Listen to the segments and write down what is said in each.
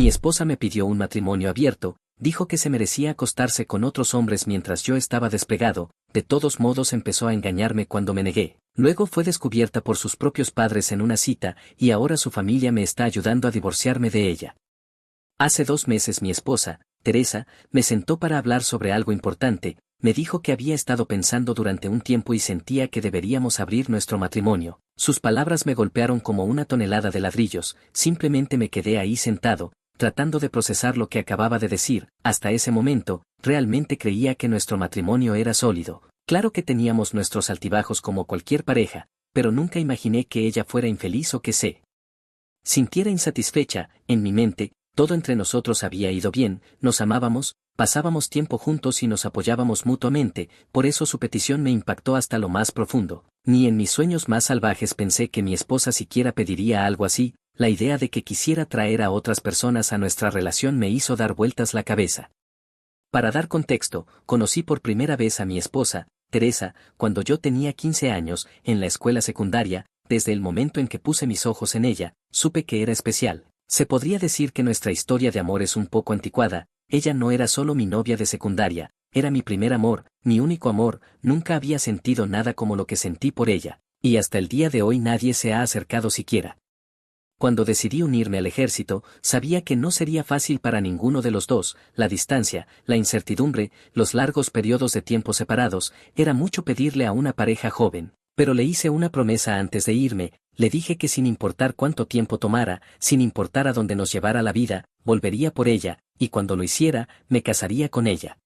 Mi esposa me pidió un matrimonio abierto, dijo que se merecía acostarse con otros hombres mientras yo estaba desplegado, de todos modos empezó a engañarme cuando me negué. Luego fue descubierta por sus propios padres en una cita, y ahora su familia me está ayudando a divorciarme de ella. Hace 2 meses mi esposa, Teresa, me sentó para hablar sobre algo importante, me dijo que había estado pensando durante un tiempo y sentía que deberíamos abrir nuestro matrimonio. Sus palabras me golpearon como una tonelada de ladrillos, simplemente me quedé ahí sentado, tratando de procesar lo que acababa de decir. Hasta ese momento, realmente creía que nuestro matrimonio era sólido. Claro que teníamos nuestros altibajos como cualquier pareja, pero nunca imaginé que ella fuera infeliz o que se sintiera insatisfecha. En mi mente, todo entre nosotros había ido bien, nos amábamos, pasábamos tiempo juntos y nos apoyábamos mutuamente, por eso su petición me impactó hasta lo más profundo. Ni en mis sueños más salvajes pensé que mi esposa siquiera pediría algo así. La idea de que quisiera traer a otras personas a nuestra relación me hizo dar vueltas la cabeza. Para dar contexto, conocí por primera vez a mi esposa, Teresa, cuando yo tenía 15 años, en la escuela secundaria. Desde el momento en que puse mis ojos en ella, supe que era especial. Se podría decir que nuestra historia de amor es un poco anticuada. Ella no era solo mi novia de secundaria, era mi primer amor, mi único amor. Nunca había sentido nada como lo que sentí por ella, y hasta el día de hoy nadie se ha acercado siquiera. Cuando decidí unirme al ejército, sabía que no sería fácil para ninguno de los dos. La distancia, la incertidumbre, los largos periodos de tiempo separados, era mucho pedirle a una pareja joven. Pero le hice una promesa antes de irme, le dije que sin importar cuánto tiempo tomara, sin importar a dónde nos llevara la vida, volvería por ella, y cuando lo hiciera, me casaría con ella.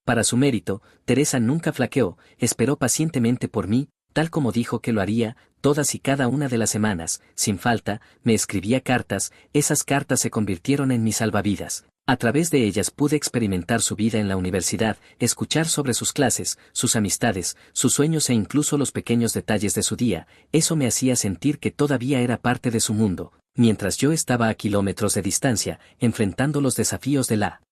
Para su mérito, Teresa nunca flaqueó, esperó pacientemente por mí, tal como dijo que lo haría, todas y cada una de las semanas, sin falta, me escribía cartas. Esas cartas se convirtieron en mis salvavidas. A través de ellas pude experimentar su vida en la universidad, escuchar sobre sus clases, sus amistades, sus sueños e incluso los pequeños detalles de su día. Eso me hacía sentir que todavía era parte de su mundo, mientras yo estaba a kilómetros de distancia, enfrentando los desafíos de la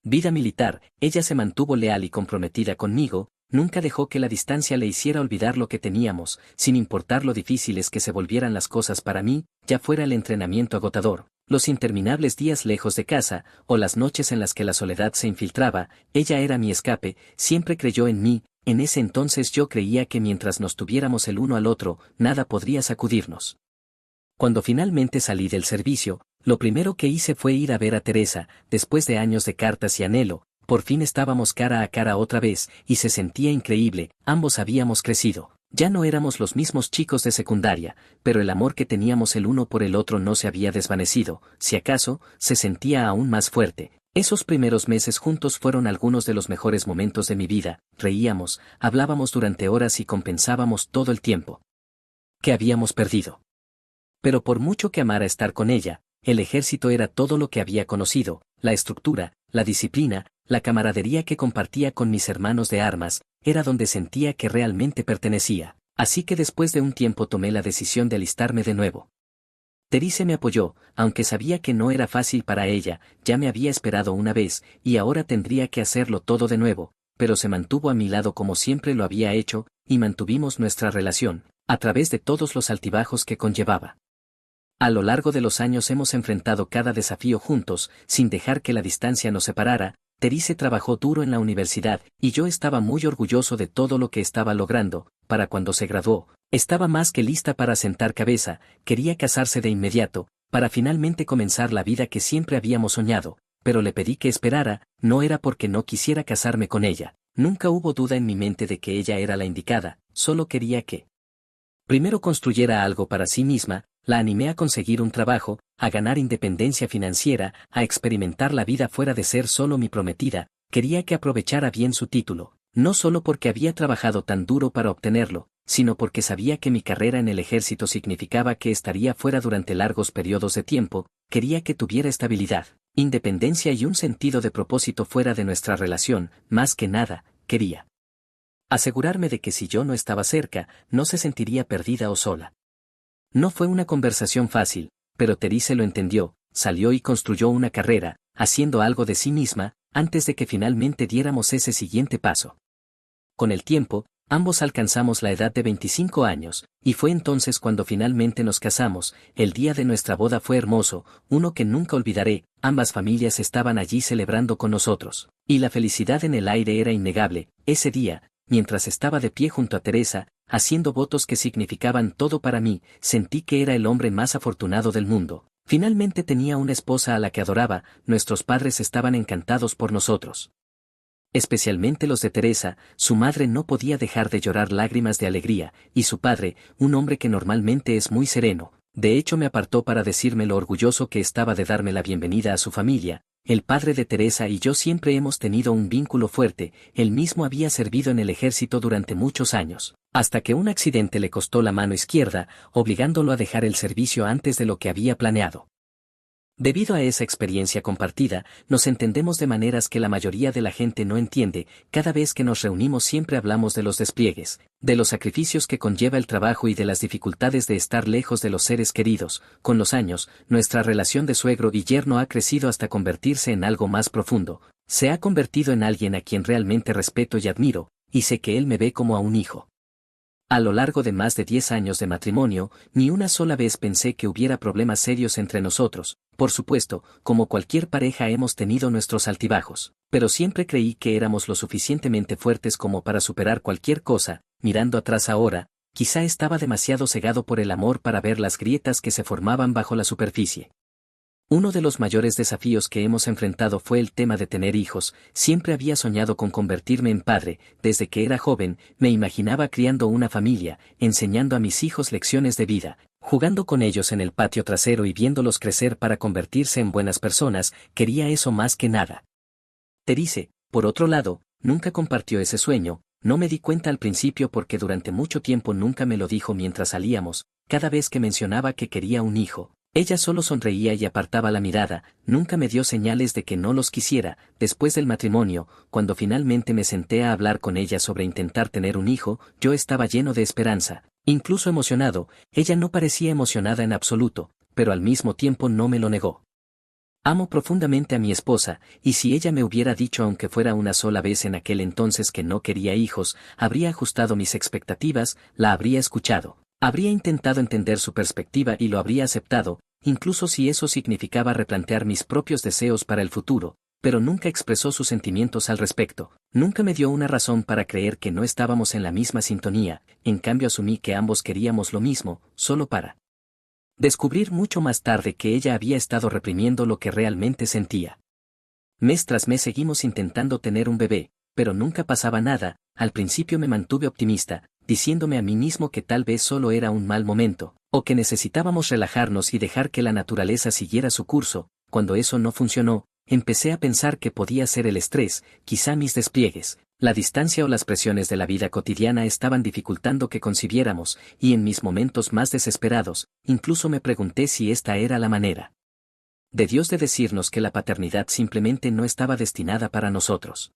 vida militar. Ella se mantuvo leal y comprometida conmigo, nunca dejó que la distancia le hiciera olvidar lo que teníamos, sin importar lo difíciles que se volvieran las cosas para mí, ya fuera el entrenamiento agotador, los interminables días lejos de casa, o las noches en las que la soledad se infiltraba. Ella era mi escape, siempre creyó en mí. En ese entonces yo creía que mientras nos tuviéramos el uno al otro, nada podría sacudirnos. Cuando finalmente salí del servicio, lo primero que hice fue ir a ver a Teresa. Después de años de cartas y anhelo, por fin estábamos cara a cara otra vez, y se sentía increíble. Ambos habíamos crecido. Ya no éramos los mismos chicos de secundaria, pero el amor que teníamos el uno por el otro no se había desvanecido. Si acaso, se sentía aún más fuerte. Esos primeros meses juntos fueron algunos de los mejores momentos de mi vida. Reíamos, hablábamos durante horas y compensábamos todo el tiempo que habíamos perdido. Pero por mucho que amara estar con ella, el ejército era todo lo que había conocido, la estructura, la disciplina, la camaradería que compartía con mis hermanos de armas, era donde sentía que realmente pertenecía. Así que después de un tiempo tomé la decisión de alistarme de nuevo. Teresa me apoyó, aunque sabía que no era fácil para ella. Ya me había esperado una vez, y ahora tendría que hacerlo todo de nuevo, pero se mantuvo a mi lado como siempre lo había hecho, y mantuvimos nuestra relación, a través de todos los altibajos que conllevaba. A lo largo de los años hemos enfrentado cada desafío juntos, sin dejar que la distancia nos separara. Teresa trabajó duro en la universidad, y yo estaba muy orgulloso de todo lo que estaba logrando. Para cuando se graduó, estaba más que lista para sentar cabeza. Quería casarse de inmediato, para finalmente comenzar la vida que siempre habíamos soñado, pero le pedí que esperara. No era porque no quisiera casarme con ella, nunca hubo duda en mi mente de que ella era la indicada, solo quería que primero construyera algo para sí misma. La animé a conseguir un trabajo, a ganar independencia financiera, a experimentar la vida fuera de ser solo mi prometida. Quería que aprovechara bien su título, no solo porque había trabajado tan duro para obtenerlo, sino porque sabía que mi carrera en el ejército significaba que estaría fuera durante largos periodos de tiempo. Quería que tuviera estabilidad, independencia y un sentido de propósito fuera de nuestra relación. Más que nada, quería asegurarme de que si yo no estaba cerca, no se sentiría perdida o sola. No fue una conversación fácil, pero Teresa lo entendió. Salió y construyó una carrera, haciendo algo de sí misma, antes de que finalmente diéramos ese siguiente paso. Con el tiempo, Ambos alcanzamos la edad de 25 años, y fue entonces cuando finalmente nos casamos. El día de nuestra boda fue hermoso, uno que nunca olvidaré. Ambas familias estaban allí celebrando con nosotros, y la felicidad en el aire era innegable. Ese día, mientras estaba de pie junto a Teresa, haciendo votos que significaban todo para mí, sentí que era el hombre más afortunado del mundo. Finalmente tenía una esposa a la que adoraba. Nuestros padres estaban encantados por nosotros. Especialmente los de Teresa. Su madre no podía dejar de llorar lágrimas de alegría, y su padre, un hombre que normalmente es muy sereno, de hecho me apartó para decirme lo orgulloso que estaba de darme la bienvenida a su familia. El padre de Teresa y yo siempre hemos tenido un vínculo fuerte. Él mismo había servido en el ejército durante muchos años, hasta que un accidente le costó la mano izquierda, obligándolo a dejar el servicio antes de lo que había planeado. Debido a esa experiencia compartida, nos entendemos de maneras que la mayoría de la gente no entiende. Cada vez que nos reunimos siempre hablamos de los despliegues, de los sacrificios que conlleva el trabajo y de las dificultades de estar lejos de los seres queridos. Con los años, nuestra relación de suegro y yerno ha crecido hasta convertirse en algo más profundo. Se ha convertido en alguien a quien realmente respeto y admiro, y sé que él me ve como a un hijo. A lo largo de más de 10 años de matrimonio, ni una sola vez pensé que hubiera problemas serios entre nosotros. Por supuesto, como cualquier pareja hemos tenido nuestros altibajos, pero siempre creí que éramos lo suficientemente fuertes como para superar cualquier cosa. Mirando atrás ahora, quizá estaba demasiado cegado por el amor para ver las grietas que se formaban bajo la superficie. Uno de los mayores desafíos que hemos enfrentado fue el tema de tener hijos. Siempre había soñado con convertirme en padre. Desde que era joven, me imaginaba criando una familia, enseñando a mis hijos lecciones de vida, jugando con ellos en el patio trasero y viéndolos crecer para convertirse en buenas personas. Quería eso más que nada. Terice, por otro lado, nunca compartió ese sueño. No me di cuenta al principio porque durante mucho tiempo nunca me lo dijo mientras salíamos. Cada vez que mencionaba que quería un hijo, ella solo sonreía y apartaba la mirada. Nunca me dio señales de que no los quisiera. Después del matrimonio, cuando finalmente me senté a hablar con ella sobre intentar tener un hijo, yo estaba lleno de esperanza, incluso emocionado. Ella no parecía emocionada en absoluto, pero al mismo tiempo no me lo negó. Amo profundamente a mi esposa, y si ella me hubiera dicho aunque fuera una sola vez en aquel entonces que no quería hijos, habría ajustado mis expectativas, la habría escuchado. Habría intentado entender su perspectiva y lo habría aceptado, incluso si eso significaba replantear mis propios deseos para el futuro, pero nunca expresó sus sentimientos al respecto. Nunca me dio una razón para creer que no estábamos en la misma sintonía. En cambio asumí que ambos queríamos lo mismo, solo para descubrir mucho más tarde que ella había estado reprimiendo lo que realmente sentía. Mes tras mes seguimos intentando tener un bebé, pero nunca pasaba nada. Al principio me mantuve optimista, diciéndome a mí mismo que tal vez solo era un mal momento, o que necesitábamos relajarnos y dejar que la naturaleza siguiera su curso. Cuando eso no funcionó, empecé a pensar que podía ser el estrés, quizá mis despliegues, la distancia o las presiones de la vida cotidiana estaban dificultando que concibiéramos, y en mis momentos más desesperados, incluso me pregunté si esta era la manera de Dios de decirnos que la paternidad simplemente no estaba destinada para nosotros.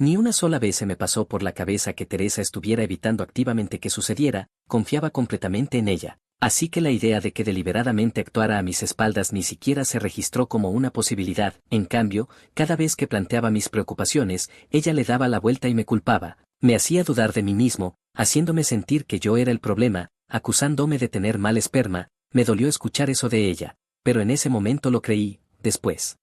Ni una sola vez se me pasó por la cabeza que Teresa estuviera evitando activamente que sucediera. Confiaba completamente en ella, así que la idea de que deliberadamente actuara a mis espaldas ni siquiera se registró como una posibilidad. En cambio, cada vez que planteaba mis preocupaciones, ella le daba la vuelta y me culpaba, me hacía dudar de mí mismo, haciéndome sentir que yo era el problema, acusándome de tener mal esperma. Me dolió escuchar eso de ella, pero en ese momento lo creí. Después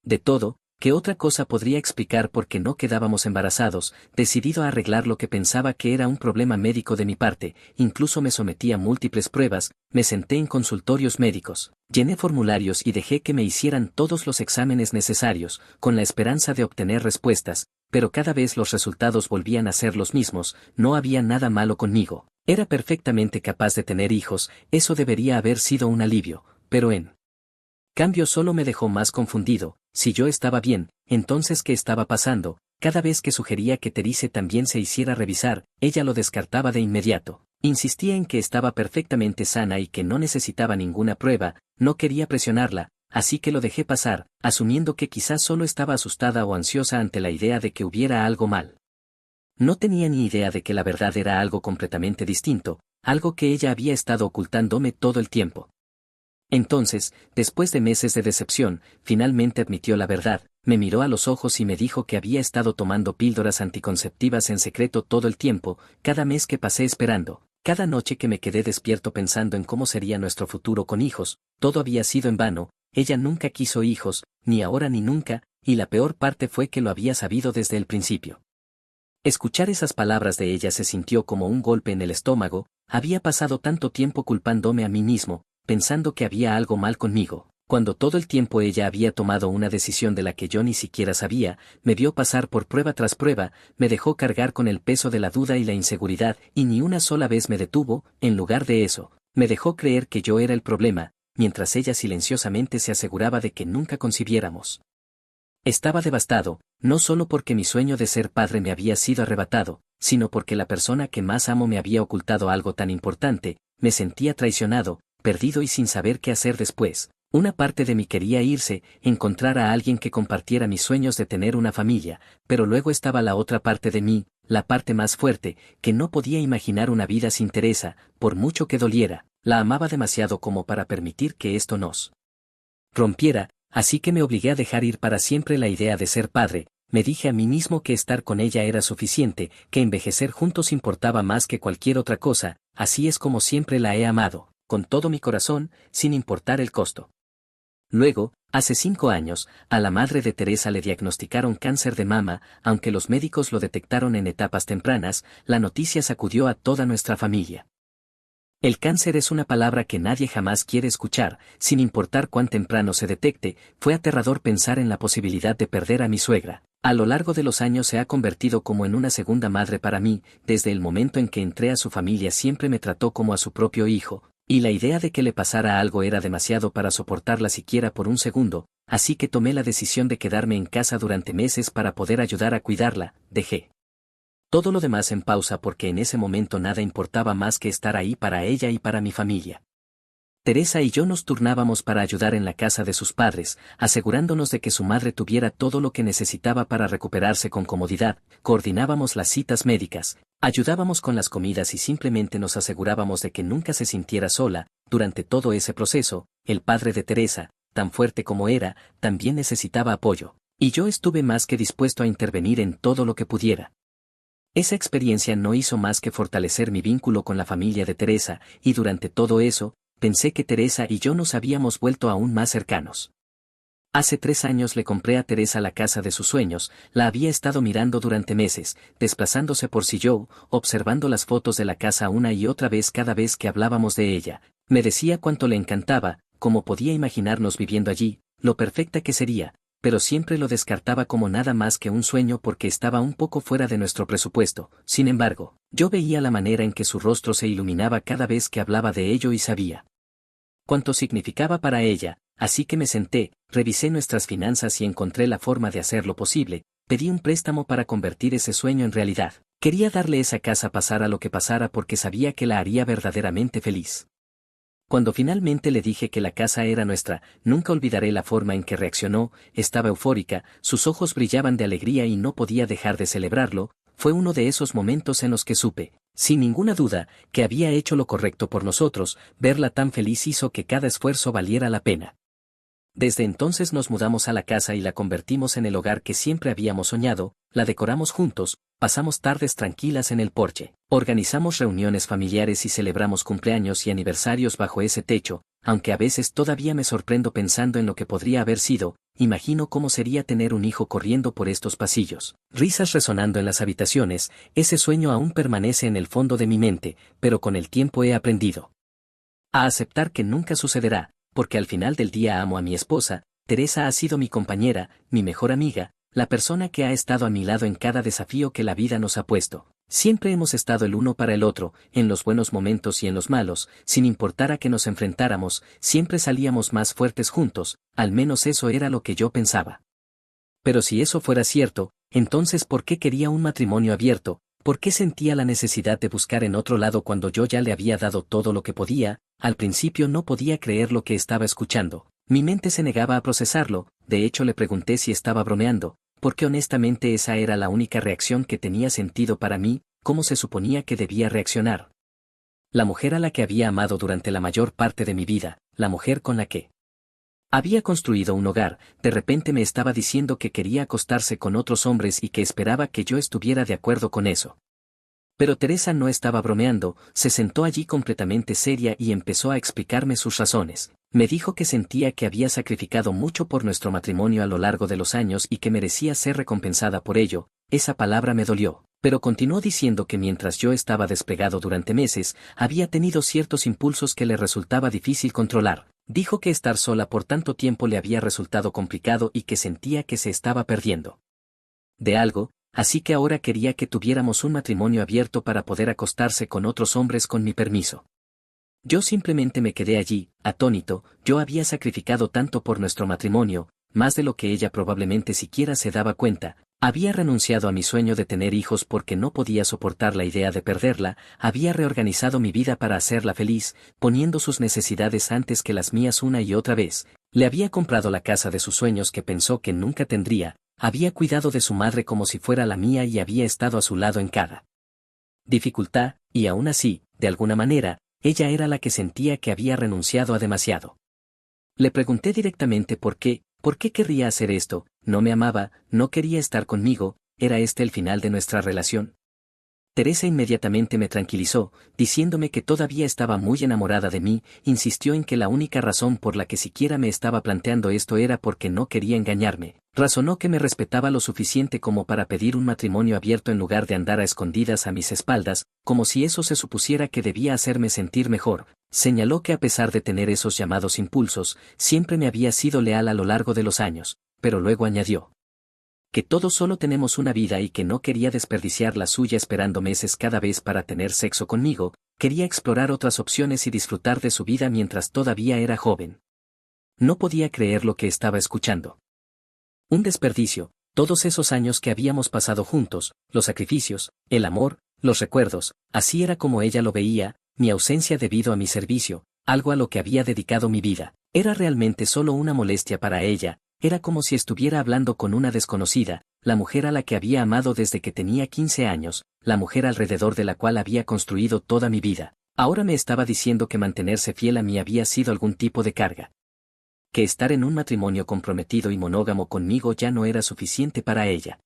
de todo, ¿qué otra cosa podría explicar por qué no quedábamos embarazados? Decidido a arreglar lo que pensaba que era un problema médico de mi parte, incluso me sometí a múltiples pruebas. Me senté en consultorios médicos, llené formularios y dejé que me hicieran todos los exámenes necesarios, con la esperanza de obtener respuestas, pero cada vez los resultados volvían a ser los mismos. No había nada malo conmigo, era perfectamente capaz de tener hijos. Eso debería haber sido un alivio, pero en cambio solo me dejó más confundido. Si yo estaba bien, entonces ¿qué estaba pasando? Cada vez que sugería que Terice también se hiciera revisar, ella lo descartaba de inmediato. Insistía en que estaba perfectamente sana y que no necesitaba ninguna prueba. No quería presionarla, así que lo dejé pasar, asumiendo que quizás solo estaba asustada o ansiosa ante la idea de que hubiera algo mal. No tenía ni idea de que la verdad era algo completamente distinto, algo que ella había estado ocultándome todo el tiempo. Entonces, después de meses de decepción, finalmente admitió la verdad, me miró a los ojos y me dijo que había estado tomando píldoras anticonceptivas en secreto todo el tiempo, cada mes que pasé esperando, cada noche que me quedé despierto pensando en cómo sería nuestro futuro con hijos, todo había sido en vano, ella nunca quiso hijos, ni ahora ni nunca, y la peor parte fue que lo había sabido desde el principio. Escuchar esas palabras de ella se sintió como un golpe en el estómago, había pasado tanto tiempo culpándome a mí mismo, pensando que había algo mal conmigo, cuando todo el tiempo ella había tomado una decisión de la que yo ni siquiera sabía, me vio pasar por prueba tras prueba, me dejó cargar con el peso de la duda y la inseguridad, y ni una sola vez me detuvo, en lugar de eso, me dejó creer que yo era el problema, mientras ella silenciosamente se aseguraba de que nunca concibiéramos. Estaba devastado, no solo porque mi sueño de ser padre me había sido arrebatado, sino porque la persona que más amo me había ocultado algo tan importante, me sentía traicionado, perdido y sin saber qué hacer después. Una parte de mí quería irse, encontrar a alguien que compartiera mis sueños de tener una familia, pero luego estaba la otra parte de mí, la parte más fuerte, que no podía imaginar una vida sin Teresa, por mucho que doliera, la amaba demasiado como para permitir que esto nos rompiera. Así que me obligué a dejar ir para siempre la idea de ser padre, me dije a mí mismo que estar con ella era suficiente, que envejecer juntos importaba más que cualquier otra cosa, así es como siempre la he amado, con todo mi corazón, sin importar el costo. Luego, hace 5 años, a la madre de Teresa le diagnosticaron cáncer de mama, aunque los médicos lo detectaron en etapas tempranas, la noticia sacudió a toda nuestra familia. El cáncer es una palabra que nadie jamás quiere escuchar, sin importar cuán temprano se detecte, fue aterrador pensar en la posibilidad de perder a mi suegra. A lo largo de los años se ha convertido como en una segunda madre para mí, desde el momento en que entré a su familia siempre me trató como a su propio hijo, y la idea de que le pasara algo era demasiado para soportarla siquiera por un segundo, así que tomé la decisión de quedarme en casa durante meses para poder ayudar a cuidarla, dejé todo lo demás en pausa porque en ese momento nada importaba más que estar ahí para ella y para mi familia. Teresa y yo nos turnábamos para ayudar en la casa de sus padres, asegurándonos de que su madre tuviera todo lo que necesitaba para recuperarse con comodidad, coordinábamos las citas médicas, ayudábamos con las comidas y simplemente nos asegurábamos de que nunca se sintiera sola. Durante todo ese proceso, el padre de Teresa, tan fuerte como era, también necesitaba apoyo, y yo estuve más que dispuesto a intervenir en todo lo que pudiera. Esa experiencia no hizo más que fortalecer mi vínculo con la familia de Teresa, y durante todo eso, pensé que Teresa y yo nos habíamos vuelto aún más cercanos. Hace 3 años le compré a Teresa la casa de sus sueños, la había estado mirando durante meses, desplazándose por Sillou, observando las fotos de la casa una y otra vez cada vez que hablábamos de ella, me decía cuánto le encantaba, cómo podía imaginarnos viviendo allí, lo perfecta que sería, pero siempre lo descartaba como nada más que un sueño porque estaba un poco fuera de nuestro presupuesto. Sin embargo, yo veía la manera en que su rostro se iluminaba cada vez que hablaba de ello y sabía cuánto significaba para ella, así que me senté, revisé nuestras finanzas y encontré la forma de hacerlo posible, pedí un préstamo para convertir ese sueño en realidad. Quería darle esa casa pasara lo que pasara porque sabía que la haría verdaderamente feliz. Cuando finalmente le dije que la casa era nuestra, nunca olvidaré la forma en que reaccionó, estaba eufórica, sus ojos brillaban de alegría y no podía dejar de celebrarlo. Fue uno de esos momentos en los que supe, sin ninguna duda, que había hecho lo correcto por nosotros. Verla tan feliz hizo que cada esfuerzo valiera la pena. Desde entonces nos mudamos a la casa y la convertimos en el hogar que siempre habíamos soñado, la decoramos juntos, pasamos tardes tranquilas en el porche, organizamos reuniones familiares y celebramos cumpleaños y aniversarios bajo ese techo, aunque a veces todavía me sorprendo pensando en lo que podría haber sido. Imagino cómo sería tener un hijo corriendo por estos pasillos, risas resonando en las habitaciones. Ese sueño aún permanece en el fondo de mi mente, pero con el tiempo he aprendido a aceptar que nunca sucederá, porque al final del día amo a mi esposa. Teresa ha sido mi compañera, mi mejor amiga, la persona que ha estado a mi lado en cada desafío que la vida nos ha puesto. Siempre hemos estado el uno para el otro, en los buenos momentos y en los malos, sin importar a qué nos enfrentáramos, siempre salíamos más fuertes juntos, al menos eso era lo que yo pensaba. Pero si eso fuera cierto, entonces ¿por qué quería un matrimonio abierto? ¿Por qué sentía la necesidad de buscar en otro lado cuando yo ya le había dado todo lo que podía? Al principio no podía creer lo que estaba escuchando. Mi mente se negaba a procesarlo. De hecho le pregunté si estaba bromeando, porque honestamente esa era la única reacción que tenía sentido para mí. ¿Cómo se suponía que debía reaccionar? La mujer a la que había amado durante la mayor parte de mi vida, la mujer con la que había construido un hogar, de repente me estaba diciendo que quería acostarse con otros hombres y que esperaba que yo estuviera de acuerdo con eso. Pero Teresa no estaba bromeando, se sentó allí completamente seria y empezó a explicarme sus razones. Me dijo que sentía que había sacrificado mucho por nuestro matrimonio a lo largo de los años y que merecía ser recompensada por ello. Esa palabra me dolió, pero continuó diciendo que mientras yo estaba despegado durante meses, había tenido ciertos impulsos que le resultaba difícil controlar. Dijo que estar sola por tanto tiempo le había resultado complicado y que sentía que se estaba perdiendo de algo, así que ahora quería que tuviéramos un matrimonio abierto para poder acostarse con otros hombres con mi permiso. Yo simplemente me quedé allí, atónito. Yo había sacrificado tanto por nuestro matrimonio, más de lo que ella probablemente siquiera se daba cuenta. Había renunciado a mi sueño de tener hijos porque no podía soportar la idea de perderla, había reorganizado mi vida para hacerla feliz, poniendo sus necesidades antes que las mías una y otra vez. Le había comprado la casa de sus sueños que pensó que nunca tendría, había cuidado de su madre como si fuera la mía y había estado a su lado en cada dificultad, y aún así, de alguna manera, ella era la que sentía que había renunciado a demasiado. Le pregunté directamente por qué querría hacer esto. No me amaba, no quería estar conmigo, ¿era este el final de nuestra relación? Teresa inmediatamente me tranquilizó, diciéndome que todavía estaba muy enamorada de mí, insistió en que la única razón por la que siquiera me estaba planteando esto era porque no quería engañarme, razonó que me respetaba lo suficiente como para pedir un matrimonio abierto en lugar de andar a escondidas a mis espaldas, como si eso se supusiera que debía hacerme sentir mejor. Señaló que a pesar de tener esos llamados impulsos, siempre me había sido leal a lo largo de los años, pero luego añadió que todos solo tenemos una vida y que no quería desperdiciar la suya esperando meses cada vez para tener sexo conmigo, quería explorar otras opciones y disfrutar de su vida mientras todavía era joven. No podía creer lo que estaba escuchando. Un desperdicio, todos esos años que habíamos pasado juntos, los sacrificios, el amor, los recuerdos, así era como ella lo veía, mi ausencia debido a mi servicio, algo a lo que había dedicado mi vida, era realmente solo una molestia para ella. Era como si estuviera hablando con una desconocida, la mujer a la que había amado desde que tenía 15 años, la mujer alrededor de la cual había construido toda mi vida. Ahora me estaba diciendo que mantenerse fiel a mí había sido algún tipo de carga. Que estar en un matrimonio comprometido y monógamo conmigo ya no era suficiente para ella.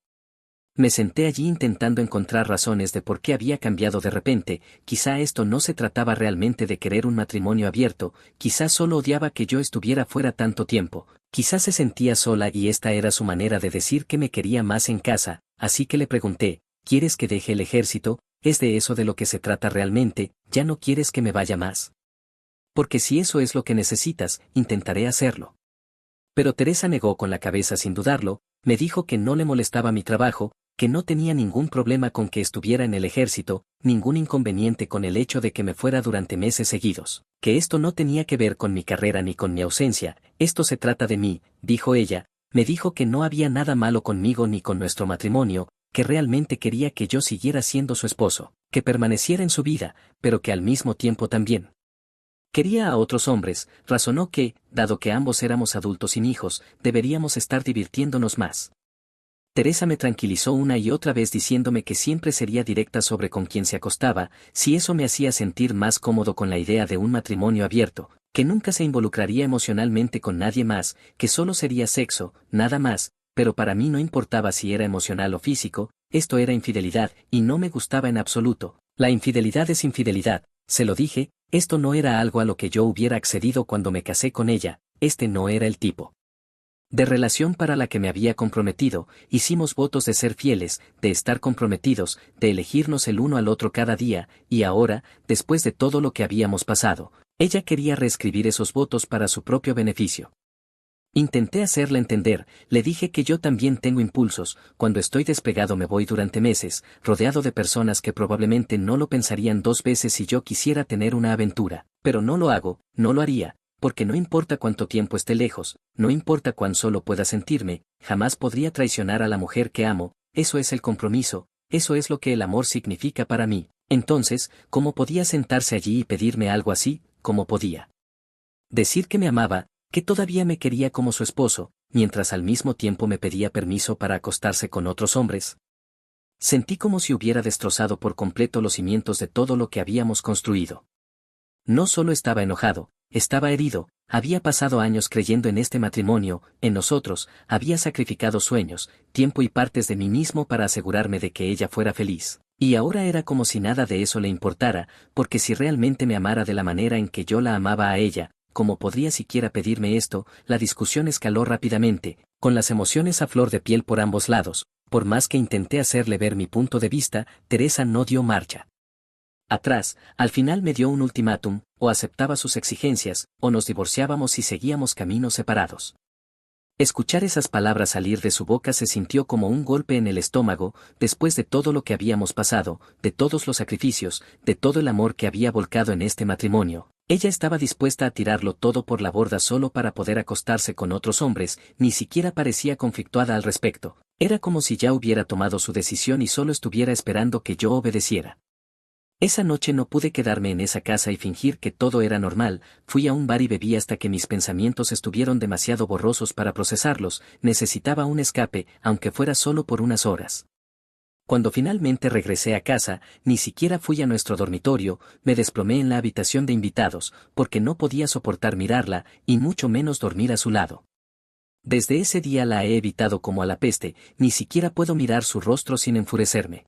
Me senté allí intentando encontrar razones de por qué había cambiado de repente. Quizá esto no se trataba realmente de querer un matrimonio abierto, quizá solo odiaba que yo estuviera fuera tanto tiempo, quizá se sentía sola y esta era su manera de decir que me quería más en casa, así que le pregunté, ¿quieres que deje el ejército? ¿Es de eso de lo que se trata realmente? ¿Ya no quieres que me vaya más? Porque si eso es lo que necesitas, intentaré hacerlo. Pero Teresa negó con la cabeza sin dudarlo, me dijo que no le molestaba mi trabajo, que no tenía ningún problema con que estuviera en el ejército, ningún inconveniente con el hecho de que me fuera durante meses seguidos, que esto no tenía que ver con mi carrera ni con mi ausencia, esto se trata de mí, dijo ella, me dijo que no había nada malo conmigo ni con nuestro matrimonio, que realmente quería que yo siguiera siendo su esposo, que permaneciera en su vida, pero que al mismo tiempo también quería a otros hombres. Razonó que, dado que ambos éramos adultos sin hijos, deberíamos estar divirtiéndonos más. Teresa me tranquilizó una y otra vez diciéndome que siempre sería directa sobre con quién se acostaba, si eso me hacía sentir más cómodo con la idea de un matrimonio abierto, que nunca se involucraría emocionalmente con nadie más, que solo sería sexo, nada más, pero para mí no importaba si era emocional o físico, esto era infidelidad, y no me gustaba en absoluto. La infidelidad es infidelidad, se lo dije, esto no era algo a lo que yo hubiera accedido cuando me casé con ella, este no era el tipo de relación para la que me había comprometido. Hicimos votos de ser fieles, de estar comprometidos, de elegirnos el uno al otro cada día, y ahora, después de todo lo que habíamos pasado, ella quería reescribir esos votos para su propio beneficio. Intenté hacerla entender, le dije que yo también tengo impulsos, cuando estoy despegado me voy durante meses, rodeado de personas que probablemente no lo pensarían dos veces si yo quisiera tener una aventura, pero no lo hago, no lo haría, porque no importa cuánto tiempo esté lejos, no importa cuán solo pueda sentirme, jamás podría traicionar a la mujer que amo, eso es el compromiso, eso es lo que el amor significa para mí. Entonces, ¿cómo podía sentarse allí y pedirme algo así? ¿Cómo podía decir que me amaba, que todavía me quería como su esposo, mientras al mismo tiempo me pedía permiso para acostarse con otros hombres? Sentí como si hubiera destrozado por completo los cimientos de todo lo que habíamos construido. No solo estaba enojado, estaba herido, había pasado años creyendo en este matrimonio, en nosotros, había sacrificado sueños, tiempo y partes de mí mismo para asegurarme de que ella fuera feliz. Y ahora era como si nada de eso le importara, porque si realmente me amara de la manera en que yo la amaba a ella, ¿cómo podría siquiera pedirme esto? La discusión escaló rápidamente, con las emociones a flor de piel por ambos lados. Por más que intenté hacerle ver mi punto de vista, Teresa no dio marcha atrás. Al final me dio un ultimátum: o aceptaba sus exigencias, o nos divorciábamos y seguíamos caminos separados. Escuchar esas palabras salir de su boca se sintió como un golpe en el estómago, después de todo lo que habíamos pasado, de todos los sacrificios, de todo el amor que había volcado en este matrimonio. Ella estaba dispuesta a tirarlo todo por la borda solo para poder acostarse con otros hombres, ni siquiera parecía conflictuada al respecto. Era como si ya hubiera tomado su decisión y solo estuviera esperando que yo obedeciera. Esa noche no pude quedarme en esa casa y fingir que todo era normal. Fui a un bar y bebí hasta que mis pensamientos estuvieron demasiado borrosos para procesarlos. Necesitaba un escape, aunque fuera solo por unas horas. Cuando finalmente regresé a casa, ni siquiera fui a nuestro dormitorio, me desplomé en la habitación de invitados, porque no podía soportar mirarla, y mucho menos dormir a su lado. Desde ese día la he evitado como a la peste, ni siquiera puedo mirar su rostro sin enfurecerme.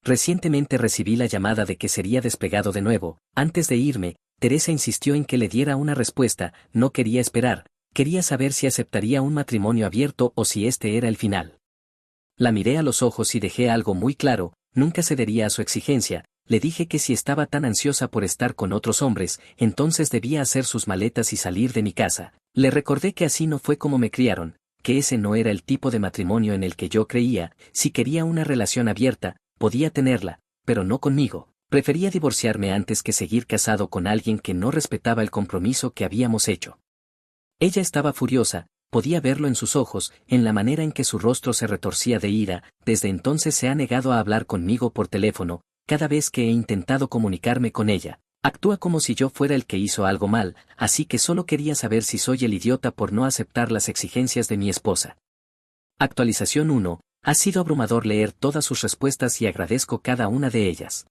Recientemente recibí la llamada de que sería despegado de nuevo. Antes de irme, Teresa insistió en que le diera una respuesta. No quería esperar, quería saber si aceptaría un matrimonio abierto o si este era el final. La miré a los ojos y dejé algo muy claro: nunca cedería a su exigencia. Le dije que si estaba tan ansiosa por estar con otros hombres, entonces debía hacer sus maletas y salir de mi casa. Le recordé que así no fue como me criaron, que ese no era el tipo de matrimonio en el que yo creía. Si quería una relación abierta, podía tenerla, pero no conmigo. Prefería divorciarme antes que seguir casado con alguien que no respetaba el compromiso que habíamos hecho. Ella estaba furiosa, podía verlo en sus ojos, en la manera en que su rostro se retorcía de ira. Desde entonces se ha negado a hablar conmigo por teléfono. Cada vez que he intentado comunicarme con ella, actúa como si yo fuera el que hizo algo mal, así que solo quería saber si soy el idiota por no aceptar las exigencias de mi esposa. Actualización 1. Ha sido abrumador leer todas sus respuestas y agradezco cada una de ellas.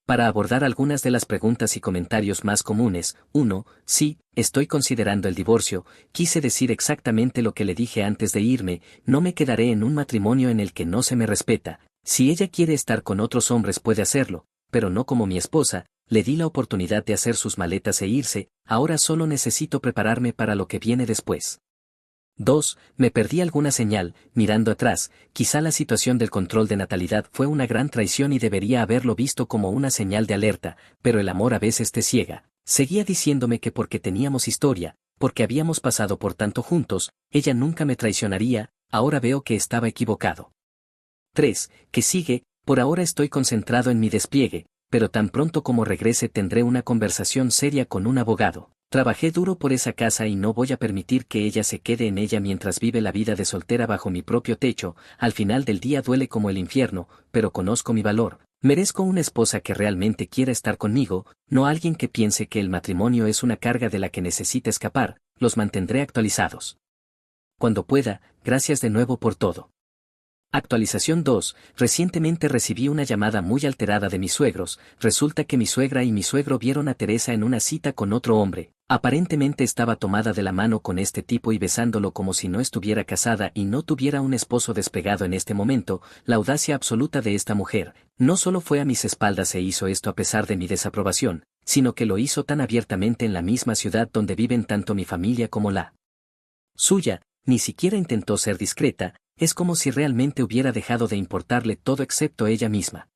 Para abordar algunas de las preguntas y comentarios más comunes: 1. Sí, estoy considerando el divorcio. Quise decir exactamente lo que le dije antes de irme: no me quedaré en un matrimonio en el que no se me respeta. Si ella quiere estar con otros hombres puede hacerlo, pero no como mi esposa. Le di la oportunidad de hacer sus maletas e irse, ahora solo necesito prepararme para lo que viene después. 2. Me perdí alguna señal. Mirando atrás, quizá la situación del control de natalidad fue una gran traición y debería haberlo visto como una señal de alerta, pero el amor a veces te ciega. Seguía diciéndome que porque teníamos historia, porque habíamos pasado por tanto juntos, ella nunca me traicionaría. Ahora veo que estaba equivocado. 3. ¿Qué sigue? Por ahora estoy concentrado en mi despliegue, pero tan pronto como regrese tendré una conversación seria con un abogado. Trabajé duro por esa casa y no voy a permitir que ella se quede en ella mientras vive la vida de soltera bajo mi propio techo. Al final del día duele como el infierno, pero conozco mi valor. Merezco una esposa que realmente quiera estar conmigo, no alguien que piense que el matrimonio es una carga de la que necesita escapar. Los mantendré actualizados cuando pueda. Gracias de nuevo por todo. Actualización 2. Recientemente recibí una llamada muy alterada de mis suegros. Resulta que mi suegra y mi suegro vieron a Teresa en una cita con otro hombre. Aparentemente estaba tomada de la mano con este tipo y besándolo como si no estuviera casada y no tuviera un esposo despegado en este momento. La audacia absoluta de esta mujer. No solo fue a mis espaldas e hizo esto a pesar de mi desaprobación, sino que lo hizo tan abiertamente en la misma ciudad donde viven tanto mi familia como la suya. Ni siquiera intentó ser discreta. Es como si realmente hubiera dejado de importarle todo excepto ella misma.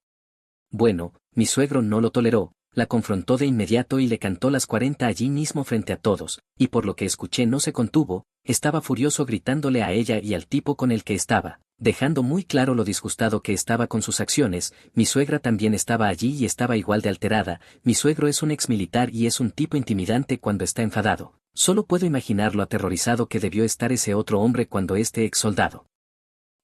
Bueno, mi suegro no lo toleró, la confrontó de inmediato y le cantó las 40 allí mismo frente a todos, y por lo que escuché no se contuvo. Estaba furioso gritándole a ella y al tipo con el que estaba, dejando muy claro lo disgustado que estaba con sus acciones. Mi suegra también estaba allí y estaba igual de alterada. Mi suegro es un exmilitar y es un tipo intimidante cuando está enfadado. Solo puedo imaginar lo aterrorizado que debió estar ese otro hombre cuando este ex soldado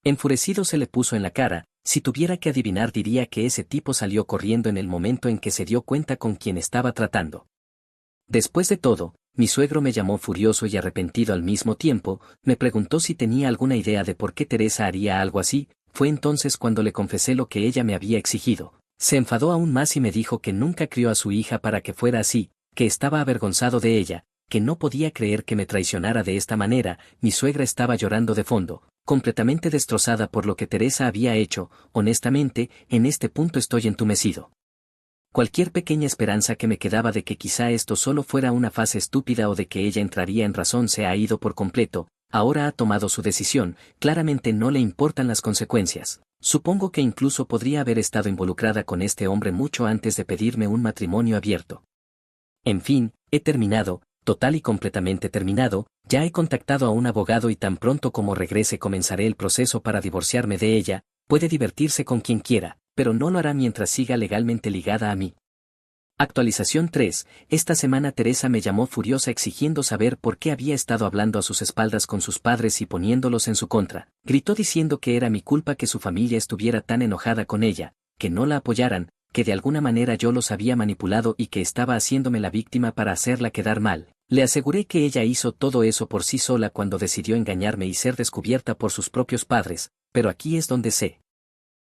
enfurecido se le puso en la cara. Si tuviera que adivinar diría que ese tipo salió corriendo en el momento en que se dio cuenta con quién estaba tratando. Después de todo, mi suegro me llamó furioso y arrepentido al mismo tiempo. Me preguntó si tenía alguna idea de por qué Teresa haría algo así. Fue entonces cuando le confesé lo que ella me había exigido. Se enfadó aún más y me dijo que nunca crió a su hija para que fuera así, que estaba avergonzado de ella, que no podía creer que me traicionara de esta manera. Mi suegra estaba llorando de fondo, completamente destrozada por lo que Teresa había hecho. Honestamente, en este punto estoy entumecido. Cualquier pequeña esperanza que me quedaba de que quizá esto solo fuera una fase estúpida o de que ella entraría en razón se ha ido por completo. Ahora ha tomado su decisión, claramente no le importan las consecuencias. Supongo que incluso podría haber estado involucrada con este hombre mucho antes de pedirme un matrimonio abierto. En fin, he terminado, total y completamente terminado. Ya he contactado a un abogado y tan pronto como regrese comenzaré el proceso para divorciarme de ella. Puede divertirse con quien quiera, pero no lo hará mientras siga legalmente ligada a mí. Actualización 3. Esta semana Teresa me llamó furiosa exigiendo saber por qué había estado hablando a sus espaldas con sus padres y poniéndolos en su contra. Gritó diciendo que era mi culpa que su familia estuviera tan enojada con ella, que no la apoyaran, que de alguna manera yo los había manipulado y que estaba haciéndome la víctima para hacerla quedar mal. Le aseguré que ella hizo todo eso por sí sola cuando decidió engañarme y ser descubierta por sus propios padres, pero aquí es donde se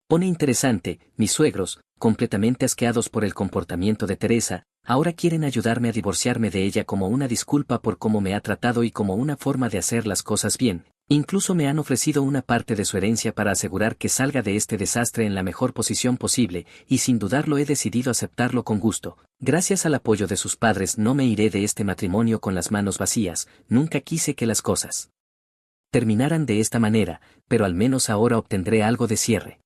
pone interesante. Mis suegros, completamente asqueados por el comportamiento de Teresa, ahora quieren ayudarme a divorciarme de ella como una disculpa por cómo me ha tratado y como una forma de hacer las cosas bien. Incluso me han ofrecido una parte de su herencia para asegurar que salga de este desastre en la mejor posición posible, y sin dudarlo he decidido aceptarlo con gusto. Gracias al apoyo de sus padres no me iré de este matrimonio con las manos vacías. Nunca quise que las cosas terminaran de esta manera, pero al menos ahora obtendré algo de cierre.